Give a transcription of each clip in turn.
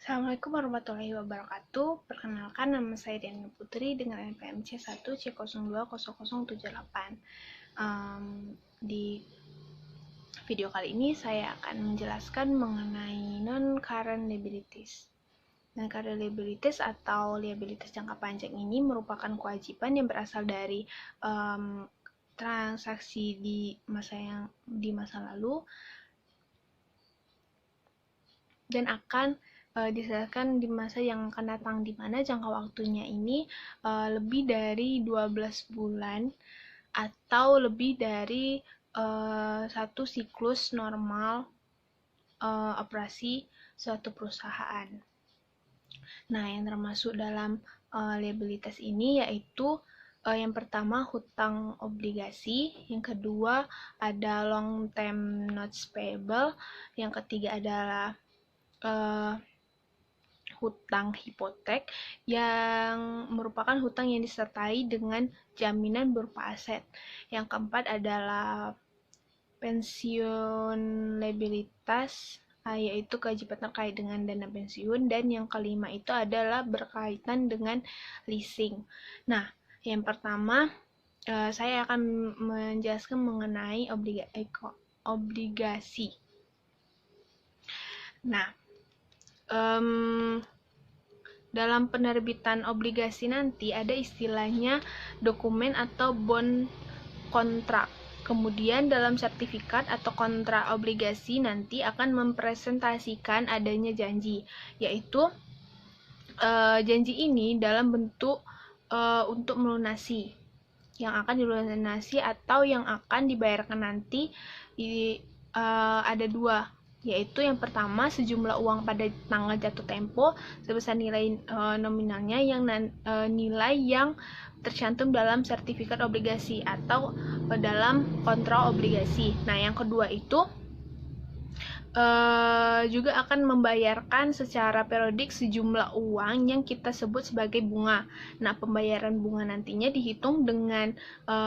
Assalamualaikum warahmatullahi wabarakatuh. Perkenalkan, nama saya Diana Putri dengan NPM C1C020078. Di video kali ini saya akan menjelaskan mengenai non-current liabilities. Non-current liabilities atau liabilitas jangka panjang ini merupakan kewajiban yang berasal dari transaksi di masa lalu dan akan diselesaikan di masa yang akan datang, di mana jangka waktunya ini lebih dari 12 bulan atau lebih dari satu siklus normal operasi suatu perusahaan. Nah, yang termasuk dalam liabilitas ini yaitu yang pertama hutang obligasi, yang kedua ada long term notes payable, yang ketiga adalah hutang hipotek yang merupakan hutang yang disertai dengan jaminan berupa aset. Yang keempat adalah pensiun liabilitas, yaitu kewajiban terkait dengan dana pensiun, dan yang kelima itu adalah berkaitan dengan leasing. Nah, yang pertama saya akan menjelaskan mengenai obligasi. Nah, dalam penerbitan obligasi nanti ada istilahnya dokumen atau bond kontrak. Kemudian dalam sertifikat atau kontrak obligasi nanti akan mempresentasikan adanya janji, yaitu janji ini dalam bentuk untuk melunasi, yang akan dilunasi atau yang akan dibayarkan nanti ada dua, yaitu yang pertama sejumlah uang pada tanggal jatuh tempo sebesar nilai nominalnya yang nilai yang tercantum dalam sertifikat obligasi atau dalam kontrak obligasi. Nah, yang kedua itu juga akan membayarkan secara periodik sejumlah uang yang kita sebut sebagai bunga. Nah, pembayaran bunga nantinya dihitung dengan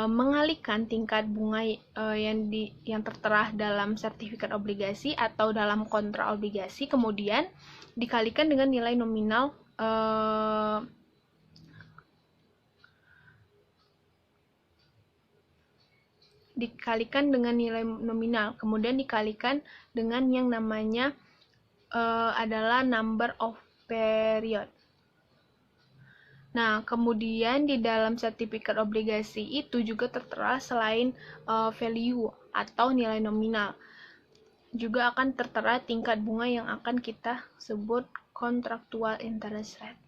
mengalihkan tingkat bunga yang tertera dalam sertifikat obligasi atau dalam kontrak obligasi, kemudian dikalikan dengan nilai nominal kemudian dikalikan dengan yang namanya adalah number of period. Nah, kemudian di dalam sertifikat obligasi itu juga tertera selain value atau nilai nominal, juga akan tertera tingkat bunga yang akan kita sebut contractual interest rate.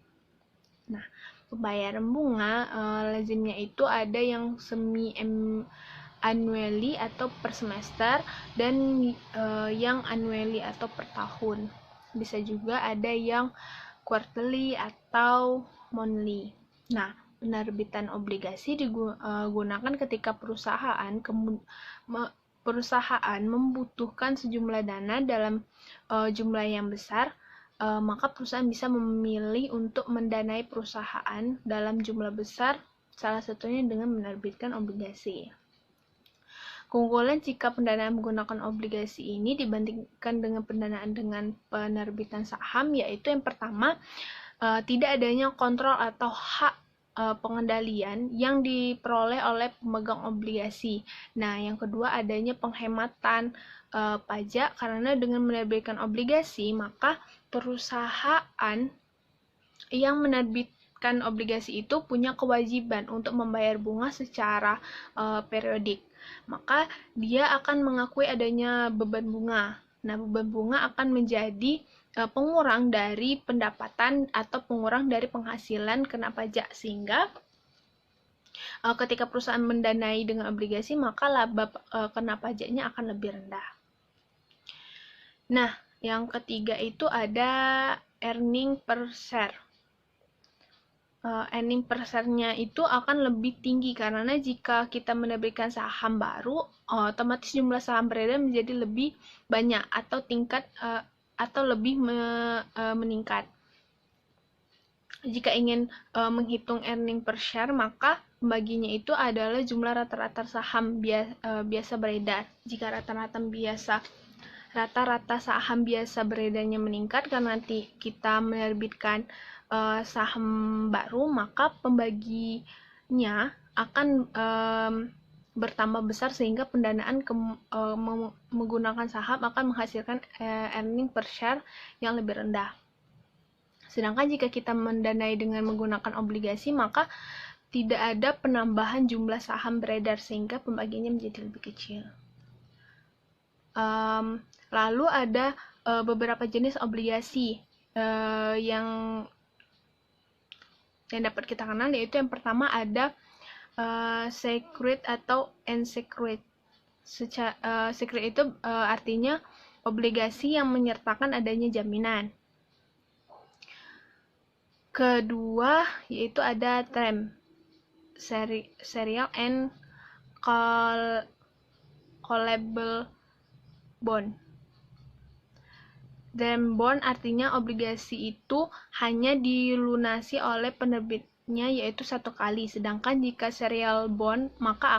Nah, pembayaran bunga lazimnya itu ada yang annually atau per semester, dan yang annually atau per tahun. Bisa juga ada yang quarterly atau monthly. Nah, penerbitan obligasi digunakan ketika perusahaan membutuhkan sejumlah dana dalam jumlah yang besar, maka perusahaan bisa memilih untuk mendanai perusahaan dalam jumlah besar, salah satunya dengan menerbitkan obligasi. Keunggulan jika pendanaan menggunakan obligasi ini dibandingkan dengan pendanaan dengan penerbitan saham, yaitu yang pertama, tidak adanya kontrol atau hak pengendalian yang diperoleh oleh pemegang obligasi. Nah, yang kedua adanya penghematan pajak, karena dengan menerbitkan obligasi maka perusahaan yang menerbitkan obligasi itu punya kewajiban untuk membayar bunga secara periodik. Maka dia akan mengakui adanya beban bunga. Nah, beban bunga akan menjadi pengurang dari pendapatan atau pengurang dari penghasilan kena pajak, sehingga ketika perusahaan mendanai dengan obligasi maka laba kena pajaknya akan lebih rendah. Nah, yang ketiga itu ada earning per share. Earning per share-nya itu akan lebih tinggi karena jika kita menerbitkan saham baru, otomatis jumlah saham beredar menjadi lebih banyak atau lebih meningkat. Jika ingin menghitung earning per share, maka pembaginya itu adalah jumlah rata-rata saham biasa beredar. Jika rata-rata saham biasa beredarnya meningkat karena nanti kita menerbitkan saham baru, maka pembaginya akan bertambah besar sehingga pendanaan menggunakan saham akan menghasilkan earning per share yang lebih rendah. Sedangkan jika kita mendanai dengan menggunakan obligasi, maka tidak ada penambahan jumlah saham beredar sehingga pembagiannya menjadi lebih kecil. Lalu ada beberapa jenis obligasi yang dapat kita kenal, yaitu yang pertama ada secured atau unsecured. Secured itu artinya obligasi yang menyertakan adanya jaminan. Kedua yaitu ada term, serial and callable bond. Term bond artinya obligasi itu hanya dilunasi oleh penerbitnya yaitu satu kali, sedangkan jika serial bond maka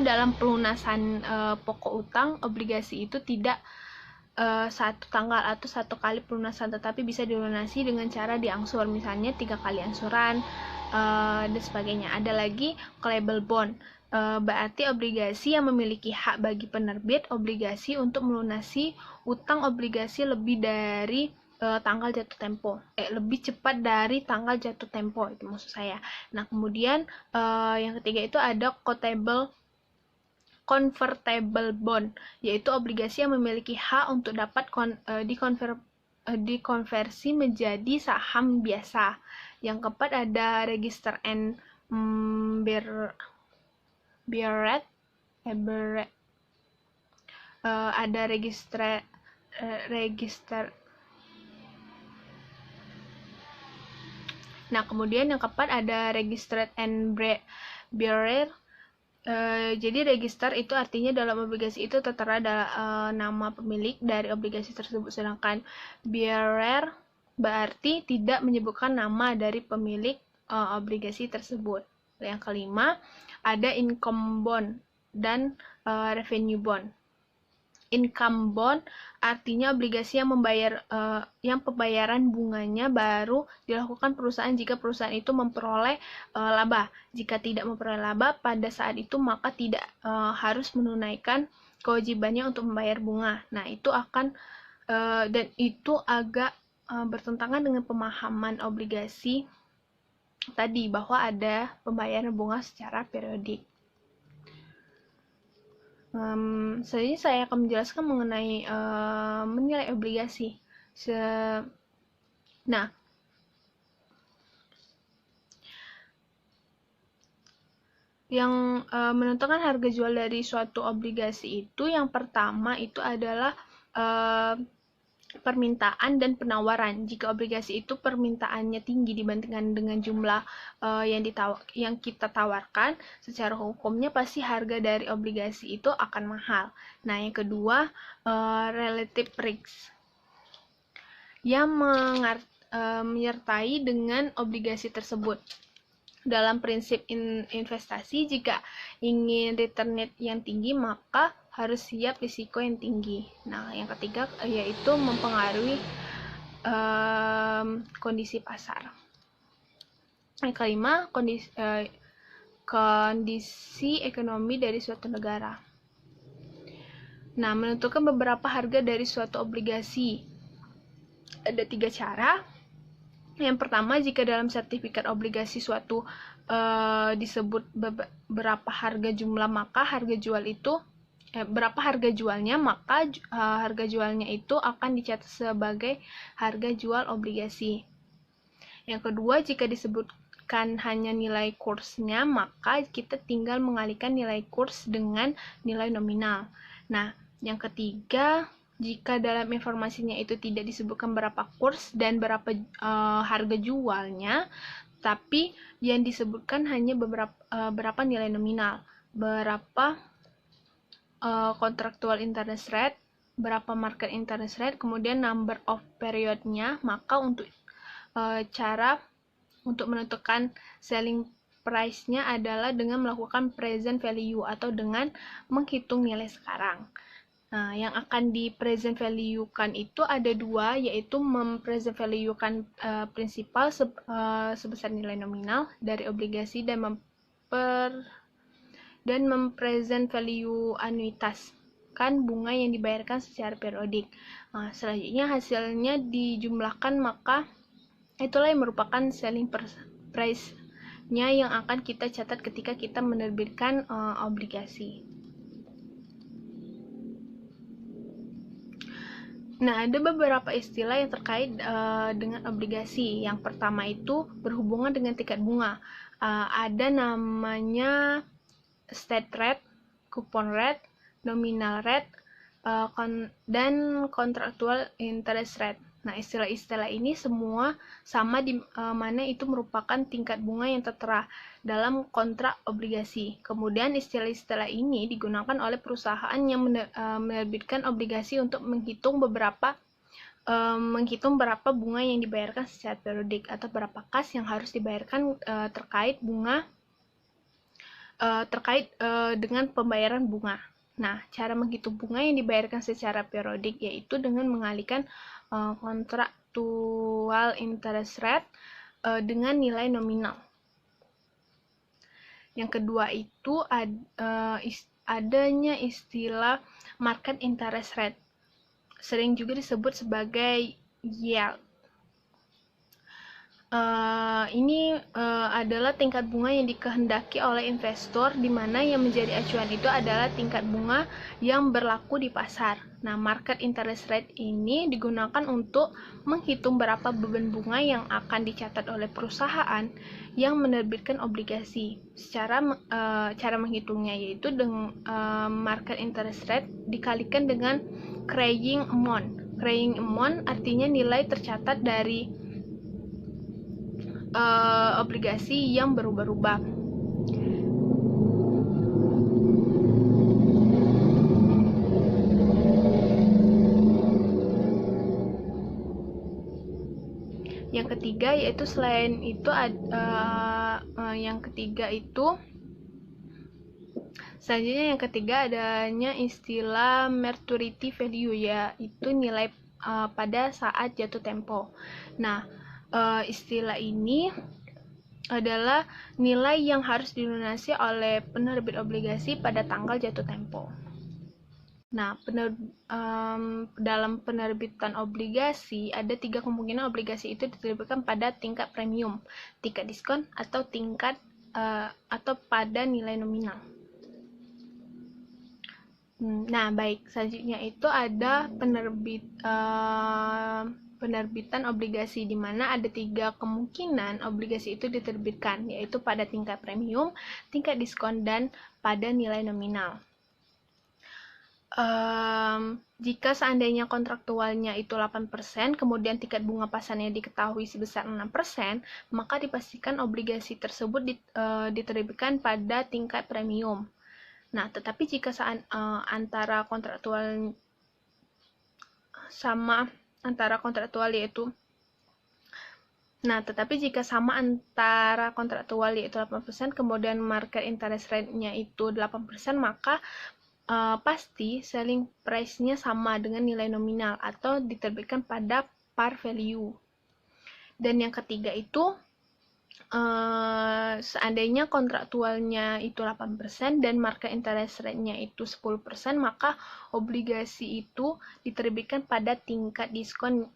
dalam pelunasan pokok utang obligasi itu tidak satu tanggal atau satu kali pelunasan, tetapi bisa dilunasi dengan cara diangsur, misalnya 3 kali angsuran dan sebagainya. Ada lagi callable bond, berarti obligasi yang memiliki hak bagi penerbit obligasi untuk melunasi utang obligasi lebih dari tanggal jatuh tempo, lebih cepat dari tanggal jatuh tempo, itu maksud saya. Nah, kemudian yang ketiga itu ada convertible bond, yaitu obligasi yang memiliki hak untuk dapat dikonversi menjadi saham biasa. Yang keempat ada register and bearer. Ada register. Nah, kemudian yang keempat ada registered and bearer. Jadi register itu artinya dalam obligasi itu tertera nama pemilik dari obligasi tersebut, sedangkan bearer berarti tidak menyebutkan nama dari pemilik obligasi tersebut. Yang kelima ada income bond dan revenue bond. Income bond artinya obligasi yang pembayaran bunganya baru dilakukan perusahaan jika perusahaan itu memperoleh laba. Jika tidak memperoleh laba pada saat itu, maka tidak harus menunaikan kewajibannya untuk membayar bunga. Nah, itu akan dan itu agak bertentangan dengan pemahaman obligasi tadi bahwa ada pembayaran bunga secara periodik. Selanjutnya saya akan menjelaskan mengenai menilai obligasi. Nah, yang menentukan harga jual dari suatu obligasi itu yang pertama itu adalah permintaan dan penawaran. Jika obligasi itu permintaannya tinggi dibandingkan dengan jumlah yang kita tawarkan, secara hukumnya pasti harga dari obligasi itu akan mahal. Nah, yang kedua relative risk yang menyertai dengan obligasi tersebut. Dalam prinsip investasi, jika ingin return yang tinggi, maka harus siap risiko yang tinggi. Nah, yang ketiga yaitu mempengaruhi kondisi pasar. Yang kelima, kondisi ekonomi dari suatu negara. Nah, menentukan beberapa harga dari suatu obligasi. Ada 3 cara. Yang pertama, jika dalam sertifikat obligasi suatu disebut berapa harga jumlah, maka harga jual itu berapa harga jualnya, maka harga jualnya itu akan dicatat sebagai harga jual obligasi. Yang kedua, jika disebutkan hanya nilai kursnya, maka kita tinggal mengalihkan nilai kurs dengan nilai nominal. Nah, yang ketiga, jika dalam informasinya itu tidak disebutkan berapa kurs dan berapa harga jualnya, tapi yang disebutkan hanya berapa nilai nominal, berapa contractual interest rate, berapa market interest rate, kemudian number of periodnya, maka untuk cara untuk menentukan selling price-nya adalah dengan melakukan present value atau dengan menghitung nilai sekarang. Nah, yang akan di present value-kan itu ada dua, yaitu mempresent value-kan prinsipal sebesar nilai nominal dari obligasi dan mempresent value anuitas kan bunga yang dibayarkan secara periodik. Nah, selanjutnya hasilnya dijumlahkan, maka itulah yang merupakan selling price-nya yang akan kita catat ketika kita menerbitkan obligasi. Nah, ada beberapa istilah yang terkait dengan obligasi. Yang pertama itu berhubungan dengan tingkat bunga. Ada namanya state rate, coupon rate, nominal rate, dan contractual interest rate. Nah, istilah-istilah ini semua sama di mana itu merupakan tingkat bunga yang tertera dalam kontrak obligasi. Kemudian istilah-istilah ini digunakan oleh perusahaan yang menerbitkan obligasi untuk menghitung berapa bunga yang dibayarkan secara periodik atau berapa kas yang harus dibayarkan terkait dengan pembayaran bunga. Nah, cara menghitung bunga yang dibayarkan secara periodik yaitu dengan mengalihkan contractual interest rate dengan nilai nominal. Yang kedua itu adanya istilah market interest rate, sering juga disebut sebagai yield. Ini adalah tingkat bunga yang dikehendaki oleh investor, di mana yang menjadi acuan itu adalah tingkat bunga yang berlaku di pasar. Nah, market interest rate ini digunakan untuk menghitung berapa beban bunga yang akan dicatat oleh perusahaan yang menerbitkan obligasi. Cara menghitungnya yaitu dengan market interest rate dikalikan dengan carrying amount. Carrying amount artinya nilai tercatat dari obligasi yang berubah-ubah. Yang ketiga yaitu selanjutnya yang ketiga adanya istilah maturity value, yaitu nilai pada saat jatuh tempo. Nah, istilah ini adalah nilai yang harus dilunasi oleh penerbit obligasi pada tanggal jatuh tempo. Nah, dalam penerbitan obligasi ada 3 kemungkinan obligasi itu diterbitkan pada tingkat premium, tingkat diskon, atau atau pada nilai nominal. Nah, baik, selanjutnya itu ada penerbitan obligasi, di mana ada 3 kemungkinan obligasi itu diterbitkan, yaitu pada tingkat premium, tingkat diskon, dan pada nilai nominal. Jika seandainya kontraktualnya itu 8%, kemudian tingkat bunga pasarnya diketahui sebesar 6%, maka dipastikan obligasi tersebut diterbitkan pada tingkat premium. Nah, tetapi jika antara kontraktual jika sama antara kontraktual yaitu 8%, kemudian market interest rate-nya itu 8%, maka pasti selling price-nya sama dengan nilai nominal atau diterbitkan pada par value. Dan yang ketiga itu seandainya kontraktualnya itu 8% dan market interest rate-nya itu 10%, maka obligasi itu diterbitkan pada tingkat diskon,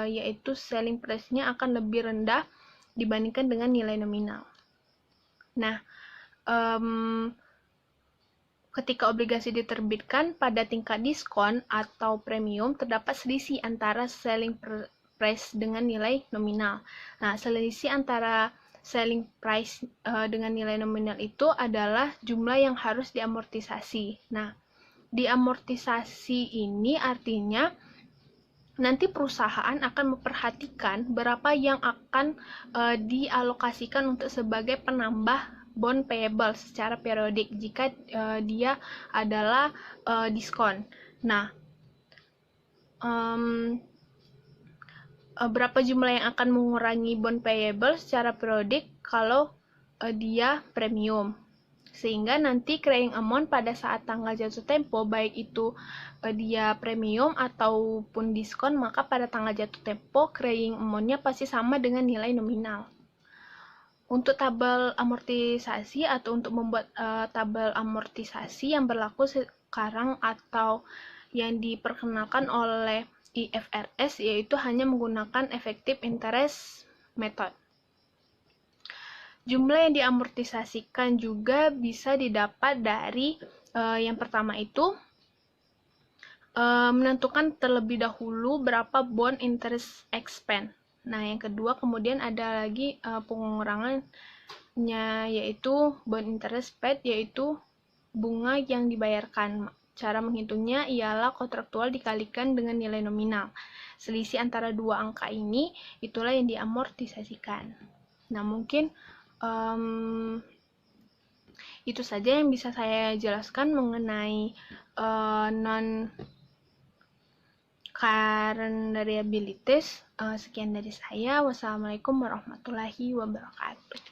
yaitu selling price-nya akan lebih rendah dibandingkan dengan nilai nominal. Nah, ketika obligasi diterbitkan pada tingkat diskon atau premium, terdapat selisih antara selling price dengan nilai nominal. Nah, selisih antara selling price dengan nilai nominal itu adalah jumlah yang harus diamortisasi. Nah, diamortisasi ini artinya nanti perusahaan akan memperhatikan berapa yang akan dialokasikan untuk sebagai penambah bond payable secara periodik jika dia adalah diskon. Nah, berapa jumlah yang akan mengurangi bond payable secara periodik kalau dia premium. Sehingga nanti carrying amount pada saat tanggal jatuh tempo, baik itu dia premium ataupun diskon, maka pada tanggal jatuh tempo carrying amount-nya pasti sama dengan nilai nominal. Untuk tabel amortisasi atau untuk membuat tabel amortisasi yang berlaku sekarang atau yang diperkenalkan oleh IFRS, yaitu hanya menggunakan effective interest method. Jumlah yang diamortisasikan juga bisa didapat dari yang pertama itu menentukan terlebih dahulu berapa bond interest expense. Nah, yang kedua kemudian ada lagi pengurangannya, yaitu bond interest paid, yaitu bunga yang dibayarkan. Cara menghitungnya ialah kontraktual dikalikan dengan nilai nominal. Selisih antara dua angka ini itulah yang diamortisasikan. Nah, mungkin itu saja yang bisa saya jelaskan mengenai non-current liabilities. Sekian dari saya. Wassalamualaikum warahmatullahi wabarakatuh.